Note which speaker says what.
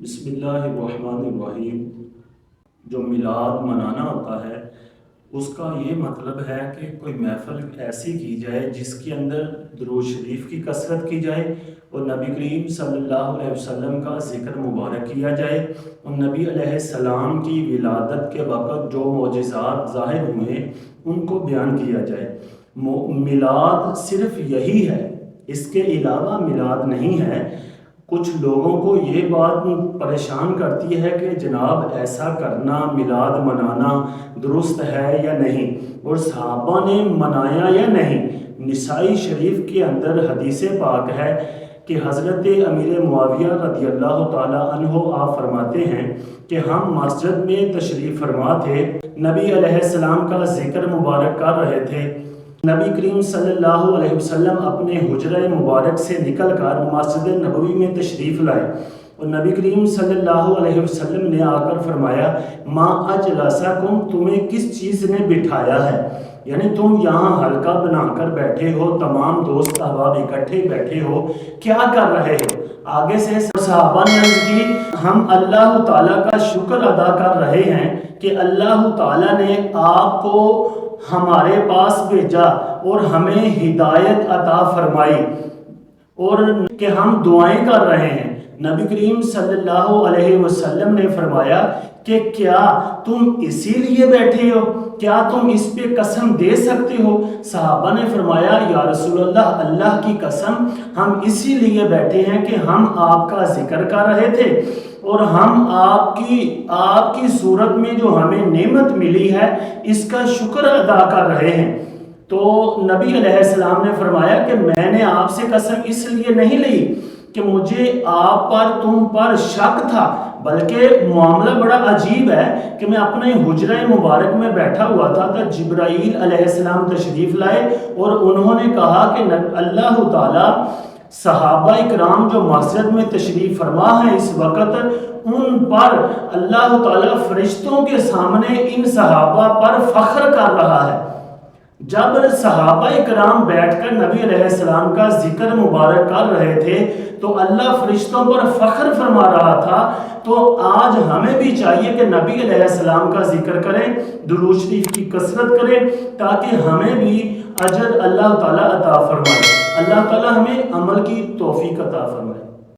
Speaker 1: بسم اللہ الرحمن الرحیم۔ جو میلاد منانا ہوتا ہے اس کا یہ مطلب ہے کہ کوئی محفل ایسی کی جائے جس کے اندر درود شریف کی کثرت کی جائے اور نبی کریم صلی اللہ علیہ وسلم کا ذکر مبارک کیا جائے اور نبی علیہ السلام کی ولادت کے وقت جو معجزات ظاہر ہوئے ان کو بیان کیا جائے۔ میلاد صرف یہی ہے، اس کے علاوہ میلاد نہیں ہے۔ کچھ لوگوں کو یہ بات پریشان کرتی ہے کہ جناب ایسا کرنا، میلاد منانا درست ہے یا نہیں، اور صحابہ نے منایا یا نہیں۔ نسائی شریف کے اندر حدیث پاک ہے کہ حضرت امیر معاویہ رضی اللہ تعالیٰ عنہ آپ فرماتے ہیں کہ ہم مسجد میں تشریف فرما تھے، نبی علیہ السلام کا ذکر مبارک کر رہے تھے۔ نبی کریم صلی اللہ علیہ وسلم اپنے حجرہ مبارک سے نکل کر مسجد نبوی میں تشریف لائے اور نبی کریم صلی اللہ علیہ وسلم نے آ کر فرمایا ما اجلسکم، تمہیں کس چیز نے بٹھایا ہے؟ یعنی تم یہاں حلقہ بنا کر بیٹھے ہو، تمام دوست احباب اکٹھے بیٹھے ہو، کیا کر رہے ہو؟ آگے سے صحابہ نے عرض کی ہم اللہ تعالیٰ کا شکر ادا کر رہے ہیں کہ اللہ تعالیٰ نے آپ کو ہمارے پاس بھیجا اور ہمیں ہدایت عطا فرمائی، اور کہ ہم دعائیں کر رہے ہیں۔ نبی کریم صلی اللہ علیہ وسلم نے فرمایا کہ کیا تم اسی لیے بیٹھے ہو؟ کیا تم اس پہ قسم دے سکتے ہو؟ صحابہ نے فرمایا یا رسول اللہ، اللہ کی قسم ہم اسی لیے بیٹھے ہیں کہ ہم آپ کا ذکر کر رہے تھے اور ہم آپ کی صورت میں جو ہمیں نعمت ملی ہے اس کا شکر ادا کر رہے ہیں۔ تو نبی علیہ السلام نے فرمایا کہ میں نے آپ سے قسم اس لیے نہیں لی کہ مجھے آپ پر تم پر شک تھا، بلکہ معاملہ بڑا عجیب ہے کہ میں اپنے حجرہ مبارک میں بیٹھا ہوا تھا تو جبرائیل علیہ السلام تشریف لائے اور انہوں نے کہا کہ اللہ تعالیٰ صحابہ اکرام جو مسجد میں تشریف فرما ہے اس وقت، ان پر اللہ تعالیٰ فرشتوں کے سامنے ان صحابہ پر فخر کر رہا ہے۔ جب صحابہ اکرام بیٹھ کر نبی علیہ السلام کا ذکر مبارک کر رہے تھے تو اللہ فرشتوں پر فخر فرما رہا تھا، تو آج ہمیں بھی چاہیے کہ نبی علیہ السلام کا ذکر کریں، درود شریف کی کثرت کریں، تاکہ ہمیں بھی اجر اللہ تعالیٰ عطا فرمائے۔ اللہ تعالیٰ ہمیں عمل کی توفیق عطا فرمائے۔